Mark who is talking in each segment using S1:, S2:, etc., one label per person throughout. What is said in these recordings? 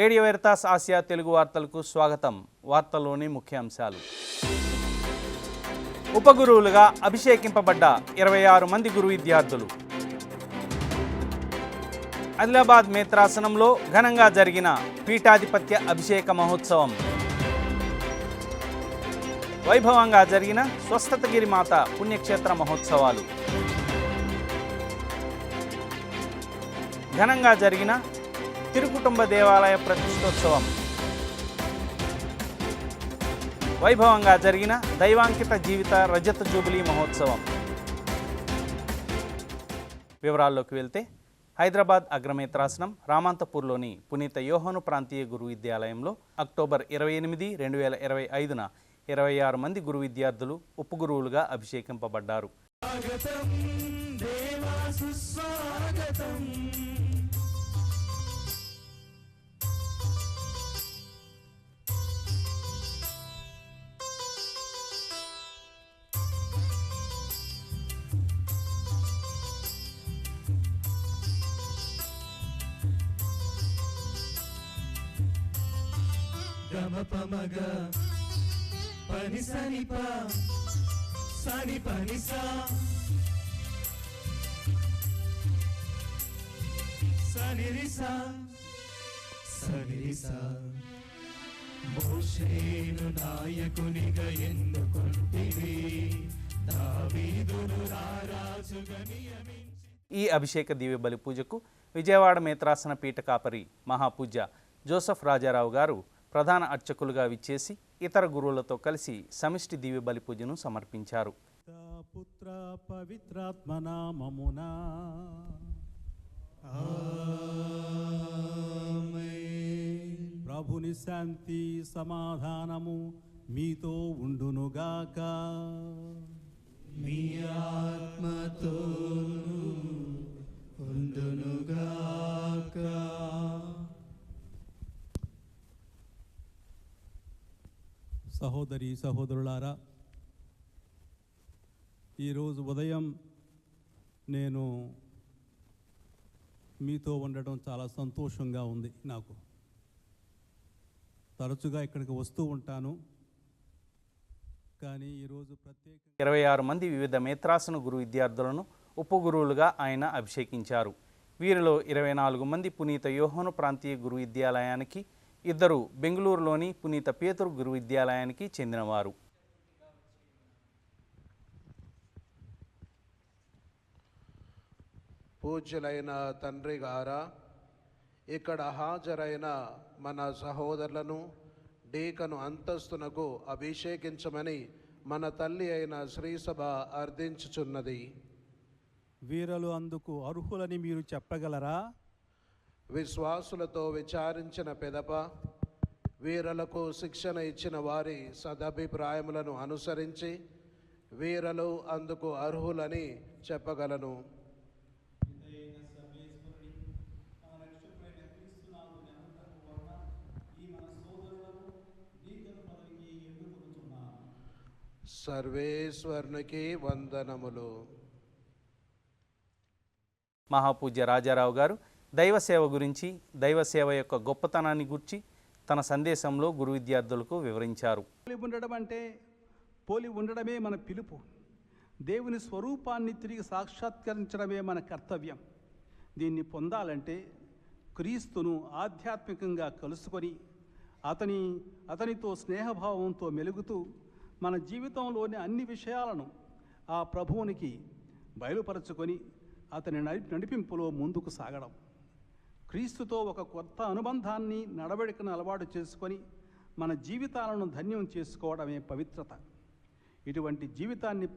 S1: Radio Veritas Asia Telugu వార్తలకు స్వాగతం. వార్తల్లోని ముఖ్యాంశాలు. ఉపగురువులుగా అభిషేకింపబడ్డ 26 మంది గురు విద్యార్థులు. ఆదిలాబాద్ మేత్రాసనంలో ఘనంగా జరిగిన పీఠాధిపత్య అభిషేక మహోత్సవం. వైభవంగా జరిగిన స్వస్థతగిరి మాత పుణ్యక్షేత్ర మహోత్సవాలు. ఘనంగా జరిగిన తిరుకుటుంబ దేవాలయ ప్రతిష్టోత్సవం. వైభవంగా జరిగిన దైవాంకిత జీవిత రజత జూబిలీ మహోత్సవం. వివరాల్లోకి వెళ్తే, హైదరాబాద్ అగ్రమేత్రాసనం రామంతపూర్లోని పునీత యోహాను ప్రాంతీయ గురు విద్యాలయంలో అక్టోబర్ 28, 2025న 26 మంది గురు విద్యార్థులు ఉపగురువులుగా అభిషేకింపబడ్డారు.
S2: గమపమగ పని సనిప సని పనిసా సనిరిసా సనిరిసా మోషేను నాయకునిగా ఎన్నుకొంటివి దావీదును రారాజుగా నియమించి.
S1: ఈ అభిషేక దివ్య బలి పూజకు విజయవాడ మేత్రాసన పీఠ కాపరి మహాపూజ్య జోసెఫ్ రాజారావు గారు ప్రధాన అర్చకులుగా విచ్చేసి ఇతర గురువులతో కలిసి సమిష్టి దివ్య బలి పూజను సమర్పించారు.
S2: పుత్ర పవిత్రాత్మ నామమునా ఆమేన్. ప్రభుని శాంతి సమాధానము మీతో ఉండునుగాక. మీ ఆత్మతోను ఉండునుగాక. సహోదరి సహోదరులారా, ఈరోజు ఉదయం నేను మీతో ఉండడం చాలా సంతోషంగా ఉంది. నాకు తరచుగా ఇక్కడికి వస్తూ ఉంటాను, కానీ ఈరోజు ప్రత్యేకంగా
S1: 26 మంది వివిధ మేత్రాసన గురు విద్యార్థులను ఉపగురువులుగా ఆయన అభిషేకించారు. వీరిలో 24 మంది పునీత యోహాను ప్రాంతీయ గురు విద్యాలయానికి, 2 బెంగళూరులోని పునీత పేతురు గురు విద్యాలయానికి చెందినవారు.
S3: పూజ్యులైన తండ్రి గారా, ఇక్కడ హాజరైన మన సహోదరులను డీకను అంతస్తునకు అభిషేకించమని మన తల్లి అయిన శ్రీసభ అర్థించుచున్నది.
S2: వీరలు అందుకు అర్హులని మీరు చెప్పగలరా?
S3: విశ్వాసులతో విచారించిన పిదప వీరలకు శిక్షణ ఇచ్చిన వారి సదభిప్రాయములను అనుసరించి వీరలు అందుకు అర్హులని చెప్పగలను. సర్వేశ్వరునికి వందనములు.
S1: మహాపూజ్య రాజారావు గారు దైవ సేవ గురించి, దైవ సేవ యొక్క గొప్పతనాన్ని గురించి తన సందేశంలో గురు విద్యార్థులకు వివరించారు.
S4: పోలి ఉండడమే మన పిలుపు. దేవుని స్వరూపాన్ని తిరిగి సాక్షాత్కరించడమే మన కర్తవ్యం. దీన్ని పొందాలంటే క్రీస్తును ఆధ్యాత్మికంగా కలుసుకొని అతనితో స్నేహభావంతో మెలుగుతూ మన జీవితంలోని అన్ని విషయాలను ఆ ప్రభువునికి బయలుపరచుకొని అతని నడిపింపులో ముందుకు సాగడం, క్రీస్తుతో ఒక కొత్త అనుబంధాన్ని నడవడికను అలవాటు చేసుకొని మన జీవితాలను ధన్యం చేసుకోవడమే పవిత్రత. ఇటువంటి జీవితాన్ని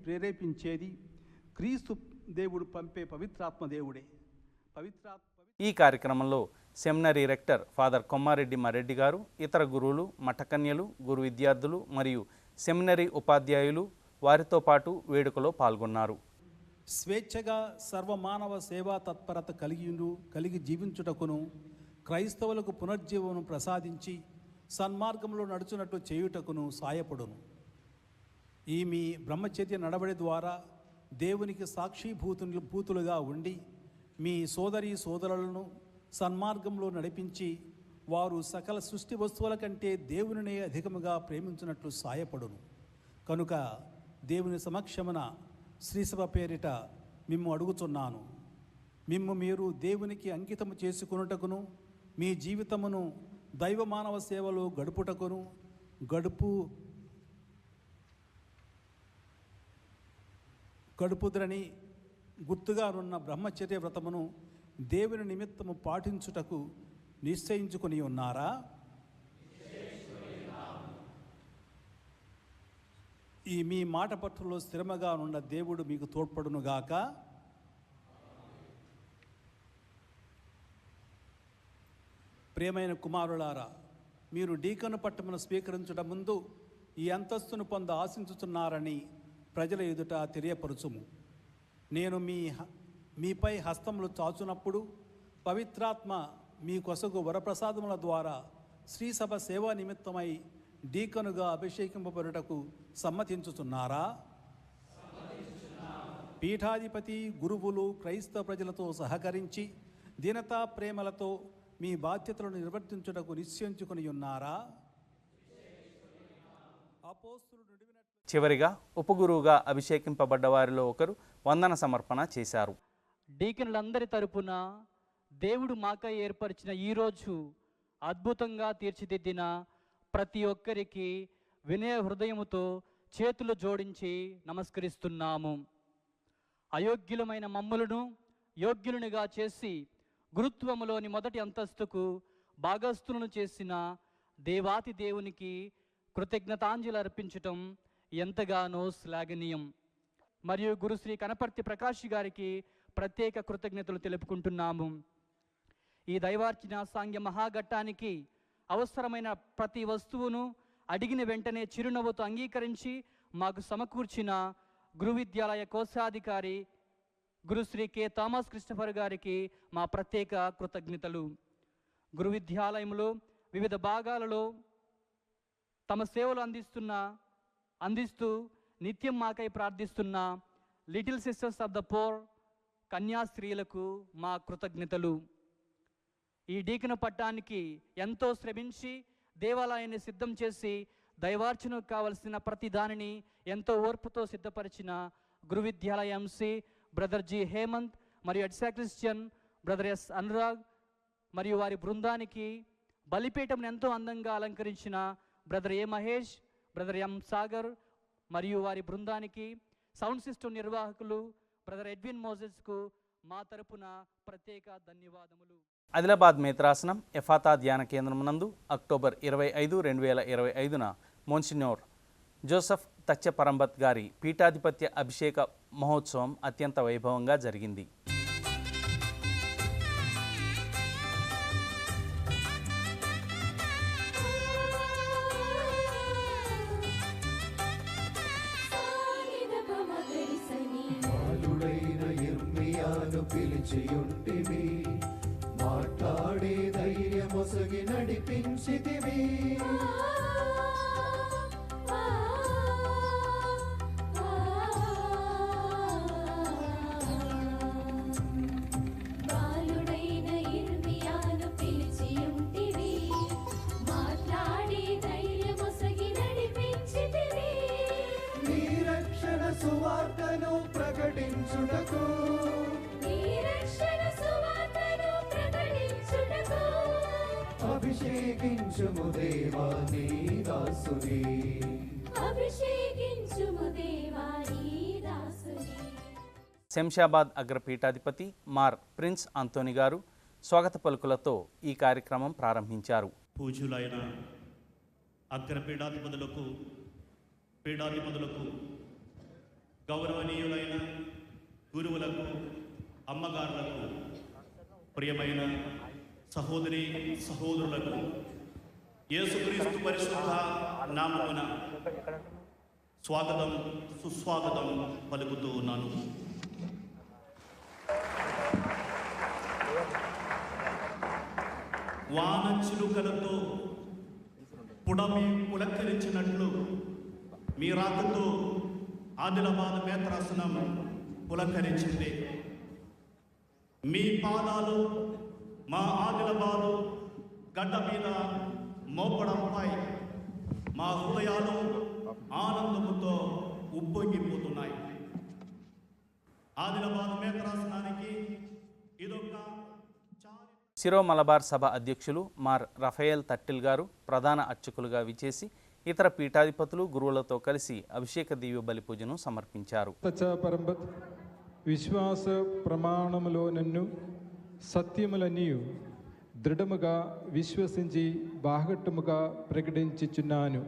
S4: ప్రేరేపించేది క్రీస్తు దేవుడు పంపే పవిత్రాత్మ దేవుడే.
S1: ఈ కార్యక్రమంలో seminary Richter father Kommareddy Mareddy గారు, ఇతర గురువులు, మఠకన్యలు, గురు విద్యార్థులు మరియు సెమినరీ ఉపాధ్యాయులు వారితో పాటు వేడుకలో పాల్గొన్నారు.
S4: స్వేచ్ఛగా సర్వమానవ సేవా తత్పరత కలిగి జీవించుటకును, క్రైస్తవులకు పునర్జీవనం ప్రసాదించి సన్మార్గంలో నడుచునట్లు చేయుటకును సాయపడును. ఈ మీ బ్రహ్మచర్య నడవడి ద్వారా దేవునికి సాక్షిభూతులుగా ఉండి మీ సోదరులను సన్మార్గంలో నడిపించి వారు సకల సృష్టి వస్తువుల కంటే దేవునినే అధికముగా ప్రేమించినట్లు సాయపడును. కనుక దేవుని సమక్షమున శ్రీసభ పేరిట మిమ్ము అడుగుచున్నాను, మిమ్ము మీరు దేవునికి అంకితము చేసుకొనుటకును మీ జీవితమును దైవ మానవ సేవలో గడుపుటకును గడుపుదరని గుర్తుగానున్న బ్రహ్మచర్య వ్రతమును దేవుని నిమిత్తము పాటించుటకు నిశ్చయించుకొని ఉన్నారా? ఈ మీ మాట పట్టులో స్థిరముగా ఉన్న దేవుడు మీకు తోడ్పడునుగాక. ప్రియమైన కుమారులారా, మీరు డీకను పట్టమును స్వీకరించడం ముందు ఈ అంతస్తును పొంద ఆశించుతున్నారని ప్రజల ఎదుట తెలియపరచుము. నేను మీపై హస్తములు చాచునప్పుడు పవిత్రాత్మ మీ కొసగు వరప్రసాదముల ద్వారా శ్రీసభ సేవా నిమిత్తమై డీకనుగా అభిషేకింపబడుటకు సమ్మతించుతున్నారా? పీఠాధిపతి, గురువులు క్రైస్తవ ప్రజలతో సహకరించి దీనతా ప్రేమలతో మీ బాధ్యతలను నిర్వర్తించుటకు నిశ్చయించుకొని ఉన్నారా?
S1: చివరిగా ఉపగురువుగా అభిషేకింపబడ్డ వారిలో ఒకరు వందన సమర్పణ చేశారు.
S5: డీకనులందరి తరపున దేవుడు మాకై ఏర్పరిచిన ఈరోజు అద్భుతంగా తీర్చిదిద్దిన ప్రతి ఒక్కరికి వినయ హృదయముతో చేతులు జోడించి నమస్కరిస్తున్నాము. అయోగ్యులమైన మమ్ములను యోగ్యులునిగా చేసి గురుత్వములోని మొదటి అంతస్తుకు భాగస్థులను చేసిన దేవాతి దేవునికి కృతజ్ఞతాంజలి అర్పించటం ఎంతగానో శ్లాఘనీయం. మరియు గురుశ్రీ కనపర్తి ప్రకాష్ గారికి ప్రత్యేక కృతజ్ఞతలు తెలుపుకుంటున్నాము. ఈ దైవార్చన సాంగ్య మహాఘట్టానికి అవసరమైన ప్రతి వస్తువును అడిగిన వెంటనే చిరునవ్వుతో అంగీకరించి మాకు సమకూర్చిన గురు విద్యాలయ కోశాధికారి గురుశ్రీ కె థామస్ క్రిస్టఫర్ గారికి మా ప్రత్యేక కృతజ్ఞతలు. గురు విద్యాలయంలో వివిధ భాగాలలో తమ సేవలు అందిస్తూ నిత్యం మాకై ప్రార్థిస్తున్న little sisters of the poor కన్యాస్త్రీలకు మా కృతజ్ఞతలు. ఈ డీకన పట్టానికి ఎంతో శ్రమించి దేవాలయాన్ని సిద్ధం చేసి దైవార్చనకు కావలసిన ప్రతి దానిని ఎంతో ఓర్పుతో సిద్ధపరిచిన గురు విద్యాలయ ఎంసీ బ్రదర్ జి హేమంత్ మరియు ఎడ్సా క్రిస్టియన్ బ్రదర్ ఎస్ అనురాగ్ మరియు వారి బృందానికి బలిపీఠం ఎంతో అందంగా అలంకరించిన బ్రదర్ ఏ మహేష్, బ్రదర్ ఎం సాగర్ మరియు వారి బృందానికి సౌండ్ సిస్టమ్ నిర్వాహకులు బ్రదర్ ఎడ్విన్ మోజెస్కు మా తరపున ప్రత్యేక ధన్యవాదములు.
S1: ఆదిలాబాద్ మేత్రాసనం ఎఫాతా ధ్యాన కేంద్రం నందు అక్టోబర్ 25, 2025న మోన్సిన్యోర్ జోసెఫ్ తచ్చపరంబత్ గారి పీఠాధిపత్య అభిషేక మహోత్సవం అత్యంత వైభవంగా జరిగింది.
S6: పిలిచియుంటివి, మాట్లాడే ధైర్యమొసగి నడిపించితివి. నీ రక్షణ సువార్తను ప్రకటించుటకు అభిషేకించుము దేవా నీ దాసుని.
S1: శంషాబాద్ అగ్రపీఠాధిపతి మార్ ప్రిన్స్ ఆంటోనీ గారు స్వాగత పలుకులతో ఈ కార్యక్రమం ప్రారంభించారు.
S7: పూజ్యులైన అగ్రపీఠాధిపతులకు, పీఠాధిపతులకు, గౌరవనీయులైన గురువులకు, అమ్మగారులకు, ప్రియమైన సహోదరి సహోదరులకు యేసుక్రీస్తు పరిశుద్ధ నామమున స్వాగతం సుస్వాగతం పలుకుతూ ఉన్నాను. వాన చిలుకలతో పుడమి పులకరించినట్లు మీ రాకతో ఆదిలాబాద్ మేత్రాసనం పులకరించింది. మీ పాదాలు మా ఆదిలాబాదు గడ్డ మీద మోపడంపై మా హృదయాలు ఆనందముతో ఉప్పొంగిపోతున్నాయి. ఆదిలాబాద్ మేత్రాసనానికి ఇదొక
S1: సిరో మలబార్ సభ అధ్యక్షులు మార్ రఫేల్ తట్టిల్ గారు ప్రధాన అర్చకులుగా విచేసి ఇతర పీఠాధిపతులు గురువులతో కలిసి అభిషేక దివ్య బలి పూజను సమర్పించారు.
S8: పరంబత్ విశ్వాస ప్రమాణములో నన్ను సత్యములనియు దృఢముగా విశ్వసించి బాహటముగా ప్రకటించుచున్నాను.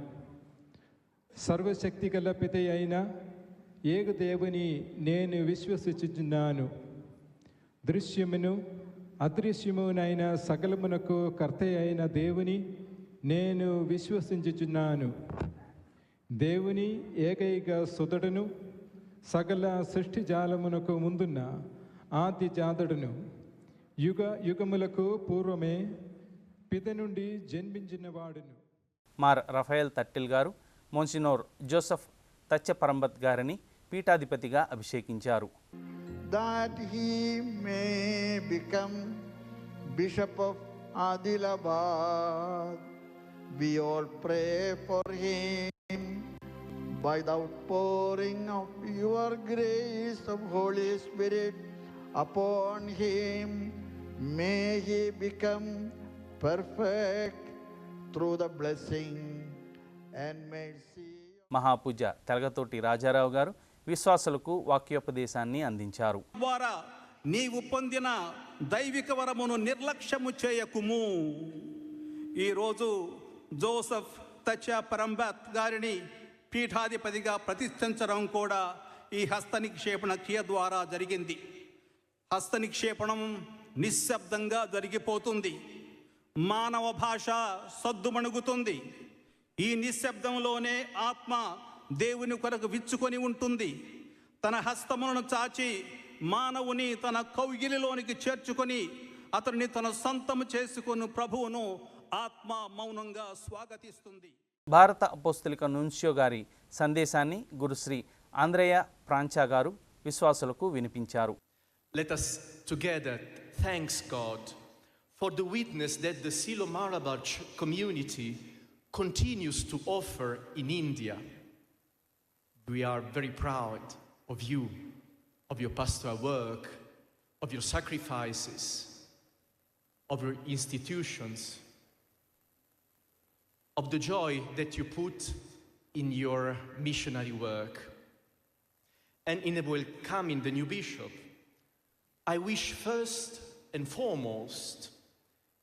S8: సర్వశక్తి గల పిత అయిన ఏకదేవుని నేను విశ్వసించుచున్నాను. దృశ్యమును అదృశ్యమునైన సకలమునకు కర్త అయిన దేవుని నేను విశ్వసించుచున్నాను. దేవుని ఏకైక సుతుడును సకల సృష్టి జాలమునకు ముందున్న ఆది జాతుడును యుగ యుగములకు పూర్వమే పిత నుండి జన్మించిన వాడును.
S1: మార్ రఫేల్ తట్టిల్ గారు మోన్సినోర్ జోసెఫ్ తచ్చపరంబత్ గారిని పీఠాధిపతిగా అభిషేకించారు.
S9: That he may become Bishop of Adilabad. We all pray for him by the outpouring of your grace of Holy Spirit upon him. May he become perfect through the blessing and mercy.
S1: మహాపూజ Telagathoti Rajarao గారు విశ్వాసులకు వాక్యోపదేశాన్ని అందించారు.
S4: ద్వారా నీవు పొందిన దైవిక వరమును నిర్లక్ష్యము చేయకుము. ఈరోజు జోసెఫ్ తచ్చపరంబత్ గారిని పీఠాధిపతిగా ప్రతిష్ఠించడం కూడా ఈ హస్త నిక్షేపణ క్రియ ద్వారా జరిగింది. హస్త నిక్షేపణం నిశ్శబ్దంగా జరిగిపోతుంది. మానవ భాష సద్దుమణుగుతుంది. ఈ నిశ్శబ్దంలోనే ఆత్మ దేవుని కొరకు విచ్చుకొని ఉంటుంది. తన హస్తములను చాచి మానవుని తన కౌగిలిలోనికి చేర్చుకొని అతన్ని తన సొంతము చేసుకొని ప్రభువును ఆత్మ మౌనంగా స్వాగతిస్తుంది.
S1: భారత అపోస్తలిక నున్షియో గారి సందేశాన్ని గురుశ్రీ ఆంద్రేయ ప్రాంచా గారు విశ్వాసులకు వినిపించారు.
S10: Let us together thank God for the witness that the Silo Malabar community continues to offer in India. We are very proud of you, of your pastoral work, of your sacrifices, of your institutions, of the joy that you put in your missionary work. And in welcoming the new bishop, I wish first and foremost,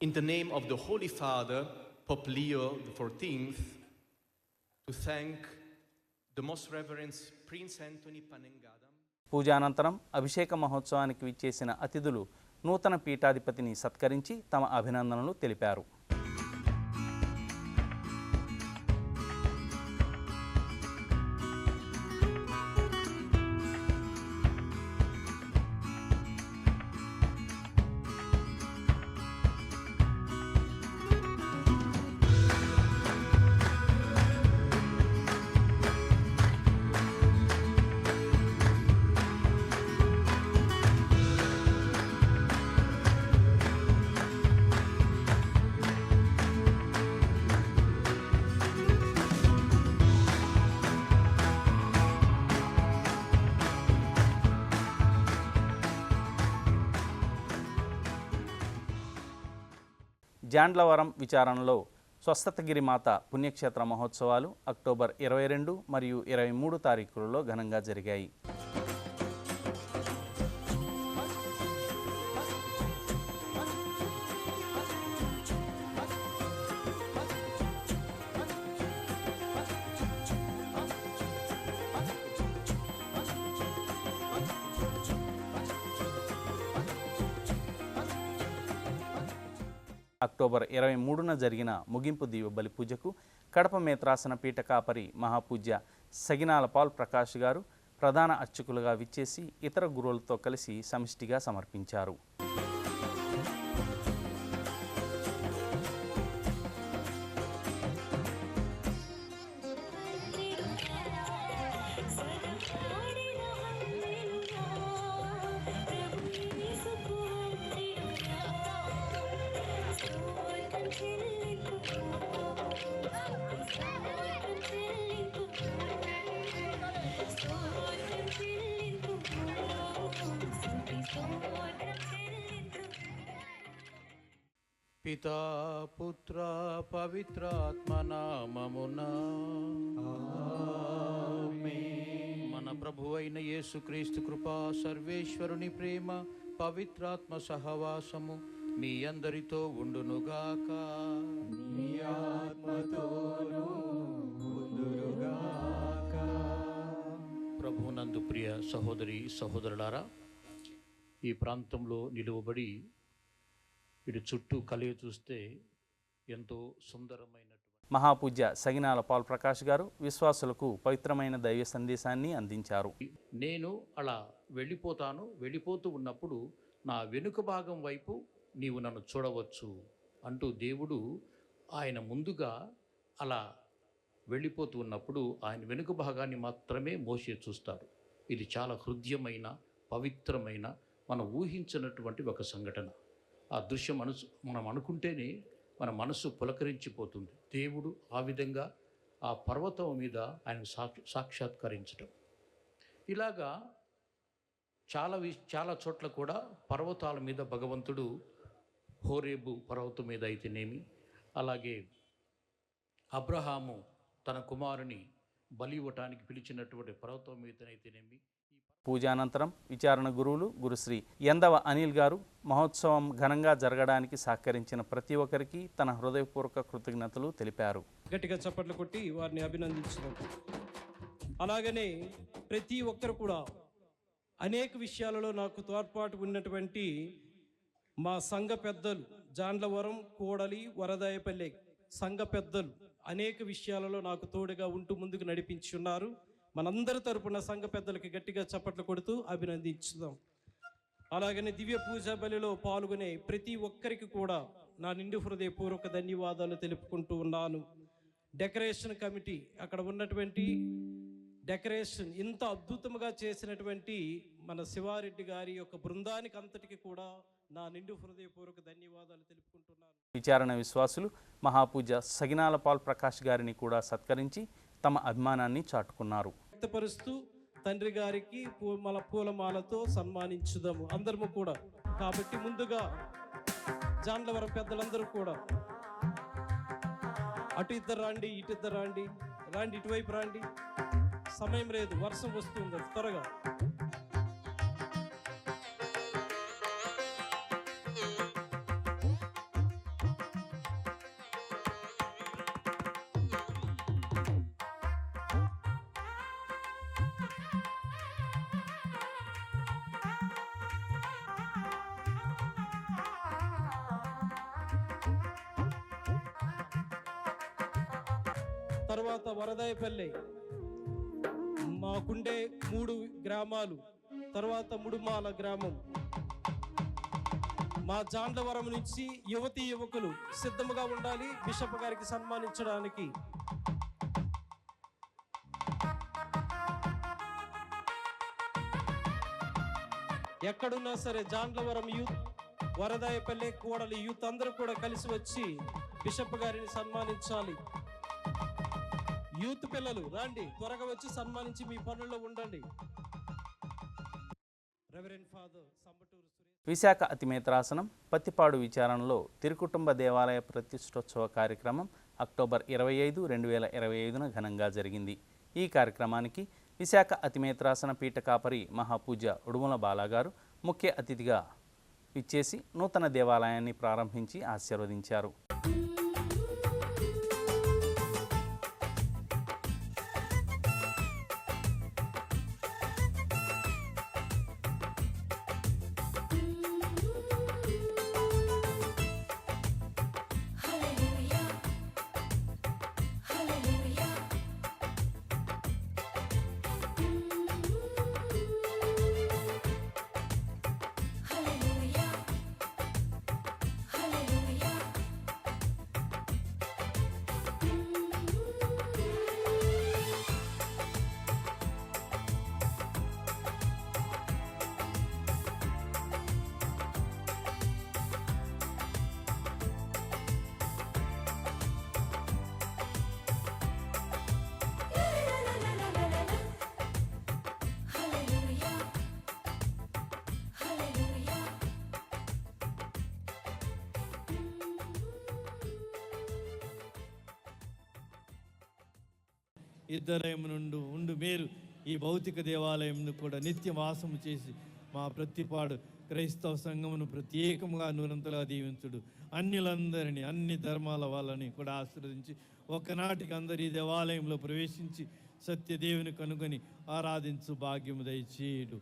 S10: in the name of the Holy Father, Pope Leo XIV, to thank the most reverend Prince Anthony Panengadam.
S1: పూజానంతరం అభిషేక మహోత్సవానికి విచ్చేసిన అతిథులు నూతన పీఠాధిపతిని సత్కరించి తమ అభినందనలు తెలిపారు. జాండ్లవరం విచారణలో స్వస్థతగిరి మాత పుణ్యక్షేత్ర మహోత్సవాలు అక్టోబర్ 22 మరియు 23 తారీఖులలో ఘనంగా జరిగాయి. అక్టోబర్ 23న జరిగిన ముగింపు దివ్య బలి పూజకు కడప మేత్రాసన పీఠ కాపరి మహాపూజ్య సగినాల పాల్ ప్రకాష్ గారు ప్రధాన అర్చకులుగా విచ్చేసి ఇతర గురువులతో కలిసి సమిష్టిగా సమర్పించారు.
S11: Thank you.
S3: పితా పుత్ర పవిత్రాత్మ నామమున మన ప్రభు అయిన యేసుక్రీస్తు కృపా, సర్వేశ్వరుని ప్రేమ, పవిత్రాత్మ సహవాసము మీ అందరితో ఉండునుగాక.
S6: మీ ఆత్మతోనూ ఉండునుగాక.
S3: ప్రభునందు ప్రియ సహోదరి సహోదరులారా, ఈ ప్రాంతంలో నిలువబడి ఇటు చుట్టూ కలిగి చూస్తే ఎంతో సుందరమైనటువంటి
S1: మహాపూజ్య సగినాల పాల్ ప్రకాష్ గారు విశ్వాసులకు పవిత్రమైన దైవ సందేశాన్ని అందించారు.
S3: నేను అలా వెళ్ళిపోతూ ఉన్నప్పుడు నా వెనుక భాగం వైపు నీవు నన్ను చూడవచ్చు అంటూ దేవుడు ఆయన ముందుగా అలా వెళ్ళిపోతూ ఉన్నప్పుడు ఆయన వెనుక భాగాన్ని మాత్రమే మోసే చూస్తాడు. ఇది చాలా హృదయమైన, పవిత్రమైన, మనం ఊహించినటువంటి ఒక సంఘటన. ఆ దృశ్యం మనం అనుకుంటేనే మన మనసు పులకరించిపోతుంది. దేవుడు ఆ విధంగా ఆ పర్వతం మీద ఆయన సాక్షాత్కరించడం. ఇలాగా చాలా చోట్ల కూడా పర్వతాల మీద భగవంతుడు, హోరేబు పర్వతం మీద అయితేనేమి, అలాగే అబ్రహాము తన కుమారుని బలి ఇవ్వటానికి పిలిచినటువంటి పర్వతం మీదనైతేనేమి.
S1: పూజానంతరం విచారణ గురువులు గురుశ్రీ యందవ అనిల్ గారు మహోత్సవం ఘనంగా జరగడానికి సహకరించిన ప్రతి ఒక్కరికి తన హృదయపూర్వక కృతజ్ఞతలు తెలిపారు.
S11: గట్టిగా చప్పట్లు కొట్టి వారిని అభినందించడం. అలాగనే ప్రతి ఒక్కరు కూడా అనేక విషయాలలో నాకు తోడ్పాటు ఉన్నటువంటి మా సంఘ పెద్దలు, జాండ్లవరం, కోడలి, వరదాయపల్లె సంఘ పెద్దలు అనేక విషయాలలో నాకు తోడుగా ఉంటూ ముందుకు నడిపించి ఉన్నారు. మనందరి తరపున సంఘ పెద్దలకి గట్టిగా చప్పట్లు కొడుతూ అభినందించుదాం. అలాగనే దివ్య పూజా బలిలో పాల్గొనే ప్రతి ఒక్కరికి కూడా నా నిండు హృదయపూర్వక ధన్యవాదాలు తెలుపుకుంటూ ఉన్నాను. డెకరేషన్ కమిటీ, అక్కడ ఉన్నటువంటి డెకరేషన్ ఇంత అద్భుతంగా చేసినటువంటి మన శివారెడ్డి గారి యొక్క బృందానికి అంతటికి కూడా నా నిండు హృదయపూర్వక ధన్యవాదాలు తెలుపుకుంటున్నాను.
S1: విచారణ విశ్వాసులు మహాపూజ సగినాల పాల్ ప్రకాష్ గారిని కూడా సత్కరించి తమ అభిమానాన్ని చాటుకున్నారు.
S11: వ్యక్తపరుస్తూ తండ్రి గారికి పూలమాలతో సన్మానించుదాము అందరము కూడా. కాబట్టి ముందుగా జాండ్లవరం పెద్దలందరూ కూడా అటు ఇద్దరు రండి, ఇటు ఇద్దరు రండి, ఇటువైపు రండి. సమయం లేదు, వర్షం వస్తుంది, త్వరగా. తర్వాత వరదాయపల్లి, మాకుండే 3 గ్రామాలు, తర్వాత ముడుమాల గ్రామం. మా జాండ్లవరం నుంచి యువతీ యువకులు సిద్ధముగా ఉండాలి బిషప్ గారికి సన్మానించడానికి. ఎక్కడున్నా సరే జాండ్లవరం యూత్, వరదాయపల్లి, కోడలి యూత్ అందరూ కూడా కలిసి వచ్చి బిషప్ గారిని సన్మానించాలి. యూత్ పిల్లలు రండి, త్వరగా వచ్చి సన్మానించి మీ పనుల్లో ఉండండి. రెవరెండ్ ఫాదర్ సంబటూరు
S1: విశాఖ అతిమేత్రాసనం పత్తిపాడు విచారణలో తిరుకుటుంబ దేవాలయ ప్రతిష్టోత్సవ కార్యక్రమం అక్టోబర్ 25, 2025న ఘనంగా జరిగింది. ఈ కార్యక్రమానికి విశాఖ అతిమేత్రాసన పీఠ కాపరి మహాపూజ్య ఉడుమల బాలాగారు ముఖ్య అతిథిగా విచ్చేసి నూతన దేవాలయాన్ని ప్రారంభించి ఆశీర్వదించారు.
S12: ఇద్దరేమ నుండి ఉండు మీరు ఈ భౌతిక దేవాలయంను కూడా నిత్య వాసము చేసి మా ప్రతిపాడు క్రైస్తవ సంఘమును ప్రత్యేకంగా నూరంతలా దీవించుడు. అన్యులందరినీ అన్ని ధర్మాల వాళ్ళని కూడా ఆశీర్వదించి ఒకనాటికి అందరు ఈ దేవాలయంలో ప్రవేశించి సత్యదేవుని కనుగొని ఆరాధించు భాగ్యము దయచేయుడు.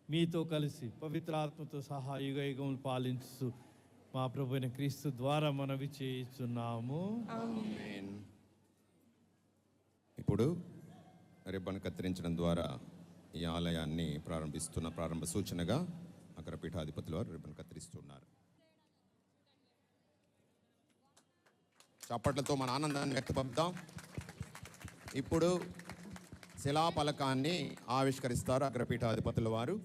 S12: మీతో కలిసి పవిత్రాత్మతో సహా యుగ యుగములు పాలించు మా ప్రభు అయిన క్రీస్తు ద్వారా మనవి చేయుచున్నాము.
S13: ఇప్పుడు రిబ్బన్ కత్తిరించడం ద్వారా ఈ ఆలయాన్ని ప్రారంభిస్తున్న ప్రారంభ సూచనగా అగ్రపీఠాధిపతుల వారు రిబ్బన్ కత్తిరిస్తున్నారు. చప్పట్లతో మన ఆనందాన్ని వ్యక్తపరుద్దాం. ఇప్పుడు శిలాఫలకాన్ని ఆవిష్కరిస్తారు అగ్రపీఠాధిపతుల వారు.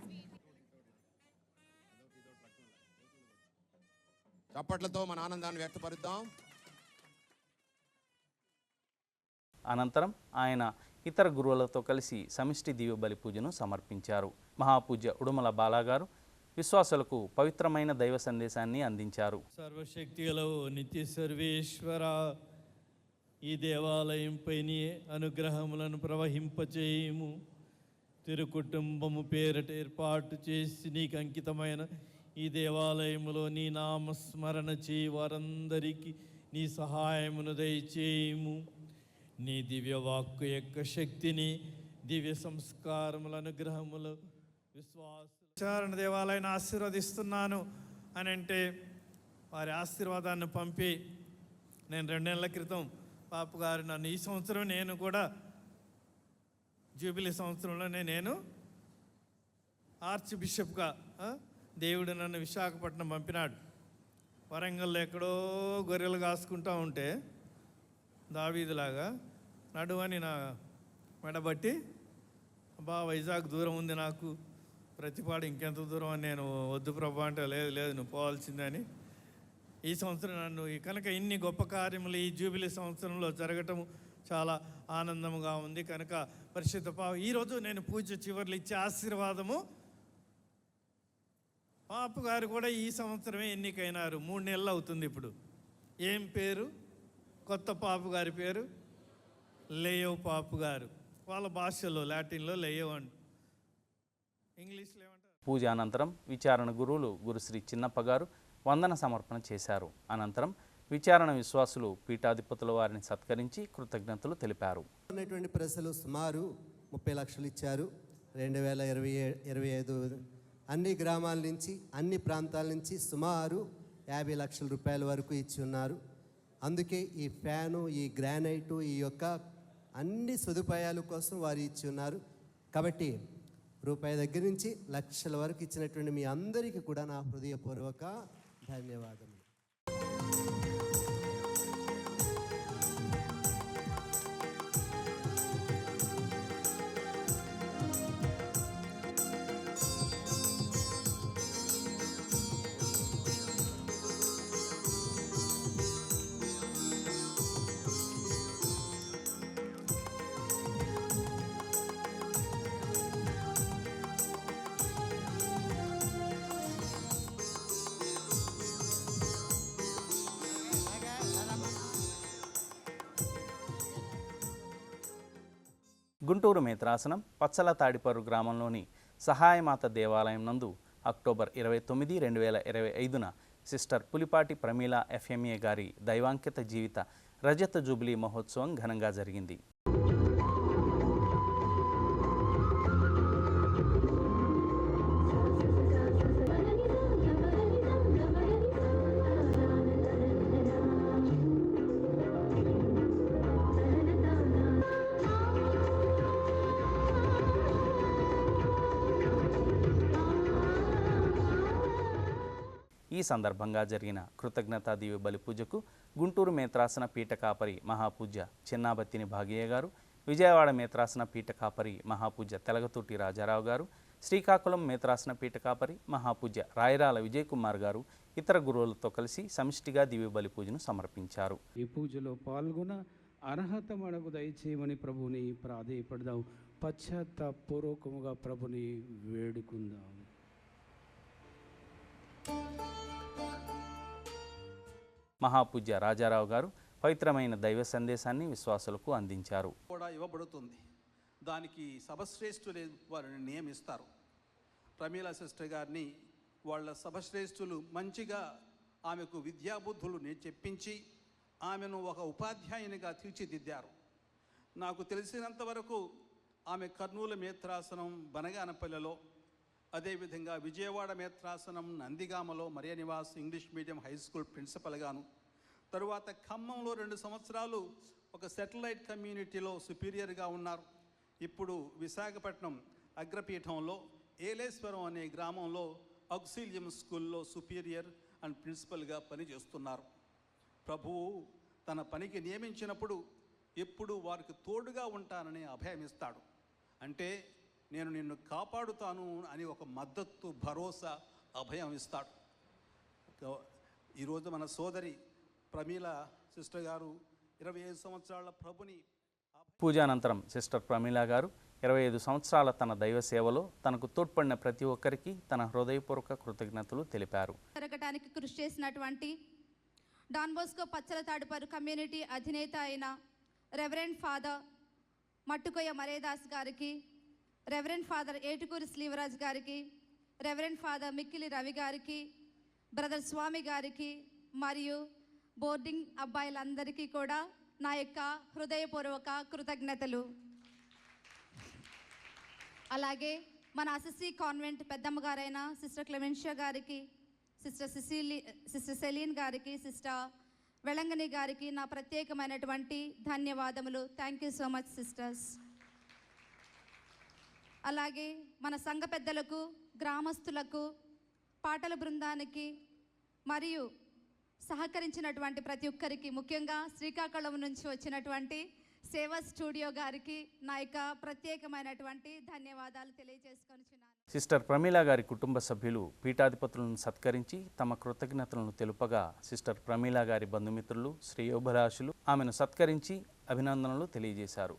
S13: చప్పట్లతో మన ఆనందాన్ని వ్యక్తపరుద్దాం.
S1: అనంతరం ఆయన ఇతర గురువులతో కలిసి సమిష్టి దివ్య బలి పూజను సమర్పించారు. మహాపూజ్య ఉడుమల బాలాగారు విశ్వాసులకు పవిత్రమైన దైవ సందేశాన్ని అందించారు.
S12: సర్వశక్తి గలవు నిత్య సర్వేశ్వర, ఈ దేవాలయంపై నీ అనుగ్రహములను ప్రవహింపచేయము. తిరుకుటుంబము పేరట ఏర్పాటు చేసి నీకు అంకితమైన ఈ దేవాలయములో నీ నామస్మరణ చేయి వారందరికీ నీ సహాయమును దయచేయము. నీ దివ్య వాక్కు యొక్క శక్తిని, దివ్య సంస్కారముల అనుగ్రహములు విశ్వాస దేవాలయాన్ని ఆశీర్వదిస్తున్నాను అని అంటే వారి ఆశీర్వాదాన్ని పంపి నేను 2 నెలల క్రితం పాప గారు నన్ను ఈ సంవత్సరం నేను కూడా జూబిలీ సంవత్సరంలోనే నేను ఆర్చ్ బిషప్గా దేవుడు నన్ను విశాఖపట్నం పంపినాడు. వరంగల్లో ఎక్కడో గొర్రెలు కాసుకుంటూ ఉంటే దావీదులాగా నడువని నా మెడబట్టి అబ్బా వైజాగ్ దూరం ఉంది నాకు, ప్రతిపాడు ఇంకెంత దూరం అని నేను వద్దు ప్రభా అంటే లేదు నువ్వు పోవాల్సిందని ఈ సంవత్సరం నన్ను కనుక ఇన్ని గొప్ప కార్యములు ఈ జూబిలీ సంవత్సరంలో జరగటం చాలా ఆనందంగా ఉంది. కనుక పరిశుద్ధ ఈరోజు నేను పూజ చివర్లు ఇచ్చే ఆశీర్వాదము పాపు గారు కూడా ఈ సంవత్సరమే ఎన్నికైనారు. 3 నెలలు అవుతుంది ఇప్పుడు. ఏం పేరు? కొత్త పాపు గారి పేరు లేయో పాపు గారు. వాళ్ళ భాషలో లాటిన్లో లేయో అంట, ఇంగ్లీష్లో ఏమంటారు.
S1: పూజ అనంతరం విచారణ గురువులు గురుశ్రీ చిన్నప్ప గారు వందన సమర్పణ చేశారు. అనంతరం విచారణ విశ్వాసులు పీఠాధిపతుల వారిని సత్కరించి కృతజ్ఞతలు తెలిపారు.
S14: ఉన్నటువంటి ప్రజలు సుమారు 30 లక్షలు ఇచ్చారు. 2025 అన్ని గ్రామాల నుంచి అన్ని ప్రాంతాల నుంచి సుమారు 50 లక్షల రూపాయల వరకు ఇచ్చి ఉన్నారు. అందుకే ఈ ఫ్యాను, ఈ గ్రానైటు, ఈ యొక్క అన్ని సదుపాయాల కోసం వారు ఇచ్చి ఉన్నారు. కాబట్టి రూపాయి దగ్గర నుంచి లక్షల వరకు ఇచ్చినటువంటి మీ అందరికీ కూడా నా హృదయపూర్వక ధన్యవాదములు.
S1: గుంటూరు మేత్రాసనం పచ్చల తాడిపర్రు గ్రామంలోని సహాయమాత దేవాలయం నందు అక్టోబర్ 29, 2025న సిస్టర్ పులిపాటి ప్రమీల ఎఫ్ఎంఏ గారి దైవాంకిత జీవిత రజత జూబిలీ మహోత్సవం ఘనంగా జరిగింది. ఈ సందర్భంగా జరిగిన కృతజ్ఞతా దివ్య బలి పూజకు గుంటూరు మేత్రాసన పీఠ కాపరి మహాపూజ్య చిన్నాబత్తిని భాగయ్య గారు, విజయవాడ మేత్రాసన పీఠ కాపరి మహాపూజ్య తెలగతూటి రాజారావు గారు, శ్రీకాకుళం మేత్రాసన పీఠ కాపరి మహాపూజ్య రాయరాల విజయ్ కుమార్ గారు ఇతర గురువులతో కలిసి సమిష్టిగా దివ్య బలి పూజను సమర్పించారు.
S15: ఈ పూజలో పాల్గొన అర్హత మనకు దయచేయమని ప్రభుని ప్రాధేయపడదాం. పశ్చాత్తాపూర్వకముగా ప్రభుని వేడుకుందాం.
S1: మహాపూజ్య రాజారావు గారు పవిత్రమైన దైవ సందేశాన్ని విశ్వాసులకు అందించారు.
S4: కూడా ఇవ్వబడుతుంది. దానికి సభశ్రేష్ఠులు వారిని నియమిస్తారు. ప్రమీల సిస్టర్ గారిని వాళ్ళ సభశ్రేష్ఠులు మంచిగా ఆమెకు విద్యాబుద్ధులు చెప్పించి ఆమెను ఒక ఉపాధ్యాయునిగా తీర్చిదిద్దారు. నాకు తెలిసినంత వరకు ఆమె కర్నూలు మేత్రాసనం బనగానపల్లెలో, అదేవిధంగా విజయవాడ మేత్రాసనం నందిగామలో Mariya Nivas English medium high school ప్రిన్సిపల్గాను, తరువాత ఖమ్మంలో 2 సంవత్సరాలు ఒక సెటిలైట్ కమ్యూనిటీలో సుపీరియర్గా ఉన్నారు. ఇప్పుడు విశాఖపట్నం అగ్రపీఠంలో ఏలేశ్వరం అనే గ్రామంలో ఆక్సిలియం స్కూల్లో సుపీరియర్ అండ్ ప్రిన్సిపల్గా పనిచేస్తున్నారు. ప్రభువు తన పనికి నియమించినప్పుడు ఎప్పుడు వారికి తోడుగా ఉంటానని అభయమిస్తాడు. అంటే నేను నిన్ను కాపాడుతాను అని ఒక మద్దతు, భరోసా, అభయం ఇస్తాడు. ఈరోజు మన సోదరి ప్రమీల సిస్టర్ గారు 25 సంవత్సరాల ప్రభుని
S1: పూజానంతరం సిస్టర్ ప్రమీల గారు 25 సంవత్సరాల తన దైవ సేవలో తనకు తోడ్పడిన ప్రతి ఒక్కరికి తన హృదయపూర్వక కృతజ్ఞతలు తెలిపారు.
S16: జరగడానికి కృషి చేసినటువంటి డాన్ బోస్కో పచ్చల తాడుపరు కమ్యూనిటీ అధినేత అయిన రెవరెండ్ ఫాదర్ మట్టుకొయ్య మరేదాస్ గారికి, రెవరెండ్ ఫాదర్ ఏటుకూరి శ్రీవరాజ్ గారికి, రెవరెండ్ ఫాదర్ మిక్కిలి రవి గారికి, బ్రదర్ స్వామి గారికి మరియు బోర్డింగ్ అబ్బాయిలందరికీ కూడా నా యొక్క హృదయపూర్వక కృతజ్ఞతలు. అలాగే మన అసిసి కాన్వెంట్ పెద్దమ్మ గారైన సిస్టర్ క్లెమెన్షియా గారికి, సిస్టర్ సెలీన్ గారికి, సిస్టర్ వెళంగని గారికి నా ప్రత్యేకమైనటువంటి ధన్యవాదములు. Thank you so much sisters. అలాగే మన సంఘ పెద్దలకు, గ్రామస్తులకు, పాటల బృందానికి మరియు సహకరించినటువంటి ప్రతి ఒక్కరికి, ముఖ్యంగా శ్రీకాకుళం నుంచి వచ్చినటువంటి సేవా స్టూడియో గారికి నా యొక్క ప్రత్యేకమైనటువంటి ధన్యవాదాలు తెలియజేసుకొనిచున్నాను.
S1: సిస్టర్ ప్రమీల గారి కుటుంబ సభ్యులు పీఠాధిపతులను సత్కరించి తమ కృతజ్ఞతలను తెలుపగా సిస్టర్ ప్రమీల గారి బంధుమిత్రులు, శ్రేయోభిలాషులు ఆమెను సత్కరించి అభినందనలు తెలియజేశారు.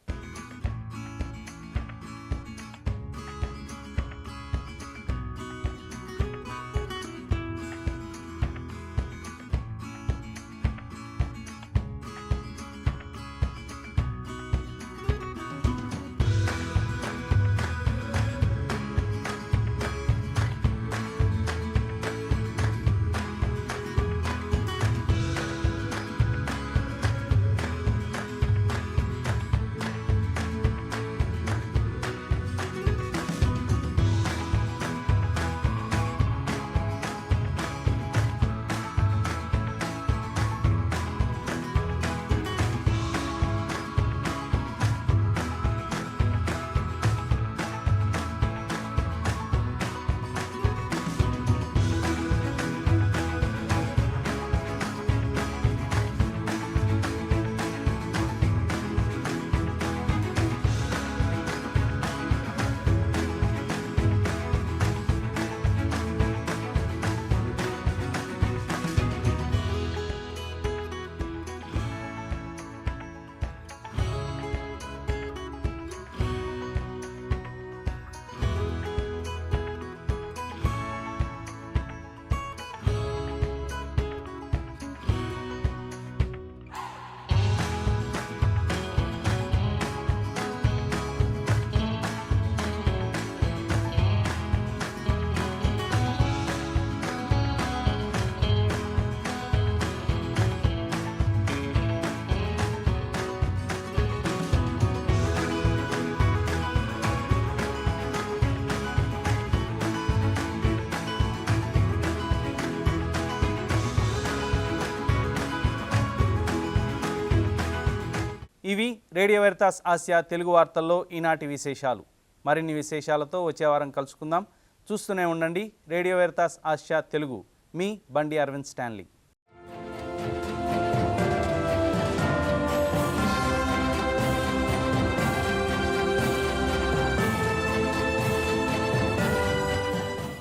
S1: ఇవి రేడియో వెరితాస్ ఆసియా తెలుగు వార్తల్లో ఈనాటి విశేషాలు. మరిన్ని విశేషాలతో వచ్చే వారం కలుసుకుందాం. చూస్తూనే ఉండండి రేడియో వెరితాస్ ఆసియా తెలుగు. మీ బండి అరవింద్ స్టాన్లీ.